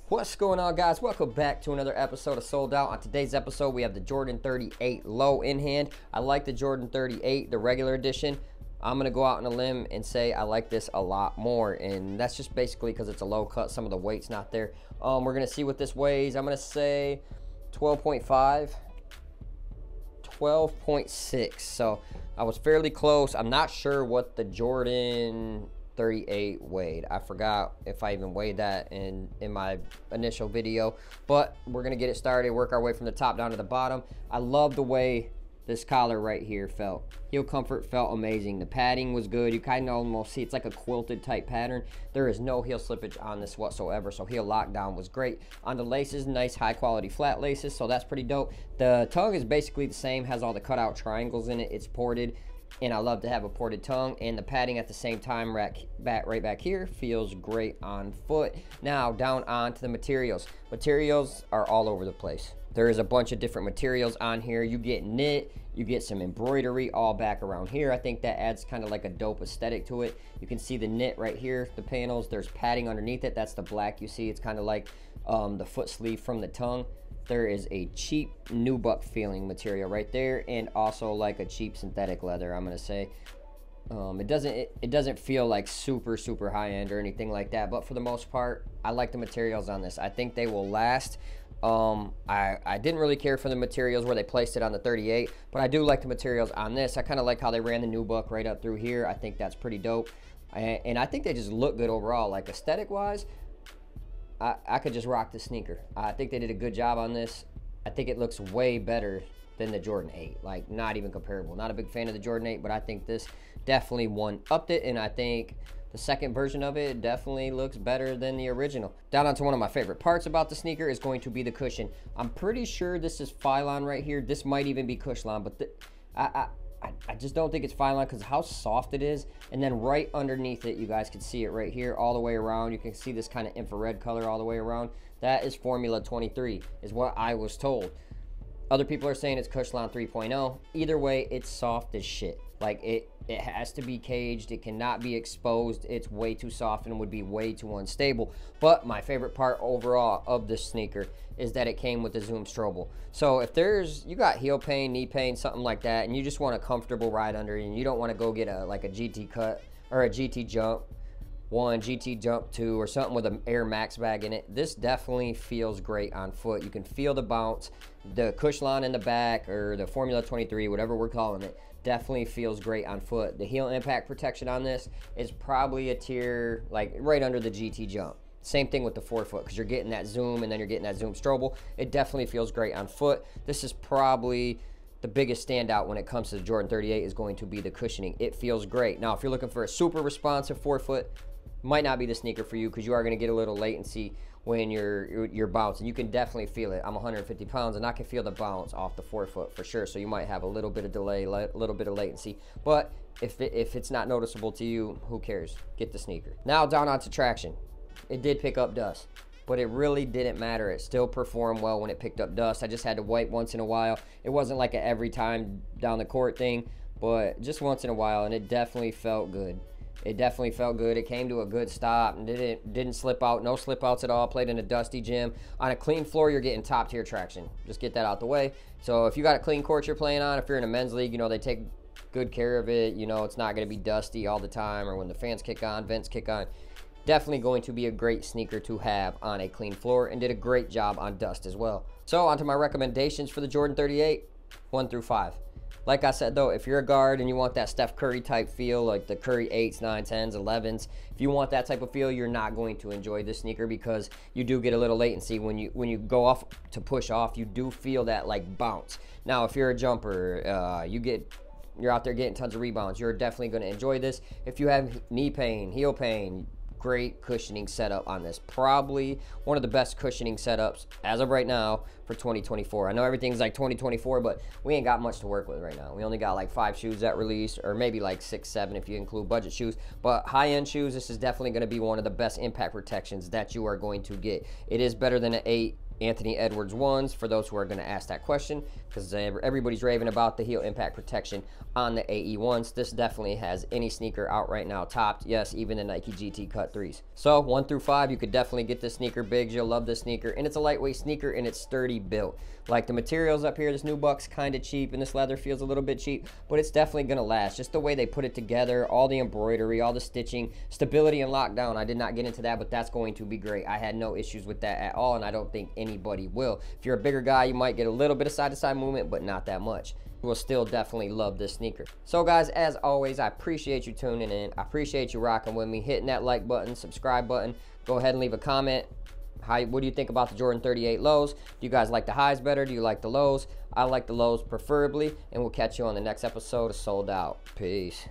What's going on, guys? Welcome back to another episode of Sold Out. On today's episode, we have the Jordan 38 Low in hand. I like the Jordan 38, the regular edition. I'm going to go out on a limb and say I like this a lot more, and that's just basically because it's a low cut. Some of the weight's not there. We're going to see what this weighs. I'm going to say 12.5, 12.6. So I was fairly close. I'm not sure what the Jordan 38 weighed. I forgot if I even weighed that in my initial video, but we're gonna get it started, work our way from the top down to the bottom. I love the way this collar right here felt. Heel comfort felt amazing. The padding was good. You kind of almost see it's like a quilted type pattern. There is no heel slippage on this whatsoever, so heel lockdown was great. On the laces, nice high quality flat laces, so that's pretty dope. The tongue is basically the same, has all the cutout triangles in it. It's ported, and I love to have a ported tongue, and the padding at the same time right back here feels great on foot. Now down on to the materials. Materials are all over the place. There is a bunch of different materials on here. You get knit, you get some embroidery all back around here. I think that adds kind of like a dope aesthetic to it. You can see the knit right here, the panels. There's padding underneath it. That's the black you see. It's kind of like the foot sleeve from the tongue. There is a cheap nubuck feeling material right there, and also like a cheap synthetic leather, I'm gonna say. It doesn't feel like super high end or anything like that, but for the most part, I like the materials on this. I think they will last. I didn't really care for the materials where they placed it on the 38, but I do like the materials on this. I kind of like how they ran the nubuck right up through here. I think that's pretty dope, and I think they just look good overall. Like aesthetic wise, I could just rock the sneaker. I think they did a good job on this. I think it looks way better than the Jordan 8. Like, not even comparable. Not a big fan of the Jordan 8, but I think this definitely one-upped it, and I think the second version of it definitely looks better than the original. Down onto one of my favorite parts about the sneaker is going to be the cushion. I'm pretty sure this is Phylon right here. This might even be Cushlon, but I just don't think it's Phylon because of how soft it is. And then right underneath it, you guys can see it right here all the way around. You can see this kind of infrared color all the way around. That is Formula 23 is what I was told. Other people are saying it's Cushlon 3.0. Either way, it's soft as shit. Like, it has to be caged. It cannot be exposed. It's way too soft and would be way too unstable. But my favorite part overall of this sneaker is that it came with the Zoom Strobel. So if you got heel pain, knee pain, something like that, and you just want a comfortable ride under it, and you don't want to go get like a GT cut or a GT Jump 1, GT Jump 2, or something with an Air Max bag in it, this definitely feels great on foot. You can feel the bounce. The Cushlon in the back, or the Formula 23, whatever we're calling it, definitely feels great on foot. The heel impact protection on this is probably a tier like right under the GT Jump. Same thing with the forefoot, because you're getting that zoom and then you're getting that Zoom Strobel. It definitely feels great on foot. This is probably the biggest standout when it comes to the Jordan 38 is going to be the cushioning. It feels great. Now, if you're looking for a super responsive forefoot, might not be the sneaker for you, because you are going to get a little latency when you're bouncing. You can definitely feel it. I'm 150 pounds, and I can feel the bounce off the forefoot for sure. So you might have a little bit of delay, a little bit of latency. But if it's not noticeable to you, who cares? Get the sneaker. Now down onto traction. It did pick up dust, but it really didn't matter. It still performed well when it picked up dust. I just had to wipe once in a while. It wasn't like an every time down the court thing, but just once in a while, and it definitely felt good. It definitely felt good. It came to a good stop and didn't slip out. No slip outs at all. Played in a dusty gym. On a clean floor, you're getting top tier traction. Just get that out the way. So if you got a clean court you're playing on, if you're in a men's league, you know, they take good care of it. You know, it's not going to be dusty all the time, or when the fans kick on, vents kick on. Definitely going to be a great sneaker to have on a clean floor, and did a great job on dust as well. So onto my recommendations for the Jordan 38, 1 through 5. Like I said, though, if you're a guard and you want that Steph Curry type feel, like the Curry 8s, 9s, 10s, 11s, if you want that type of feel, you're not going to enjoy this sneaker, because you do get a little latency when you go off to push off. You do feel that like bounce. Now, if you're a jumper, you're out there getting tons of rebounds, you're definitely going to enjoy this. If you have knee pain, heel pain, great cushioning setup on this. Probably one of the best cushioning setups as of right now for 2024. I know everything's like 2024, but we ain't got much to work with right now. We only got like 5 shoes that released, or maybe like 6, 7 if you include budget shoes. But high-end shoes, this is definitely going to be one of the best impact protections that you are going to get. It is better than an 8. Anthony Edwards 1s for those who are going to ask that question, because everybody's raving about the heel impact protection on the AE1s. This definitely has any sneaker out right now topped. Yes, even the Nike GT Cut 3s. So 1 through 5, you could definitely get this sneaker. Biggs, you'll love this sneaker, and it's a lightweight sneaker and it's sturdy built. Like the materials up here, this nubuck's kind of cheap and this leather feels a little bit cheap, but it's definitely going to last. Just the way they put it together, all the embroidery, all the stitching, stability and lockdown. I did not get into that, but that's going to be great. I had no issues with that at all, and I don't think anybody will. If you're a bigger guy, you might get a little bit of side-to-side movement, but not that much. You will still definitely love this sneaker. So guys, as always, I appreciate you tuning in. I appreciate you rocking with me, hitting that like button, subscribe button. Go ahead and leave a comment. What do you think about the Jordan 38 lows? Do you guys like the highs better? Do you like the lows? I like the lows preferably, and we'll catch you on the next episode of Sold Out. Peace.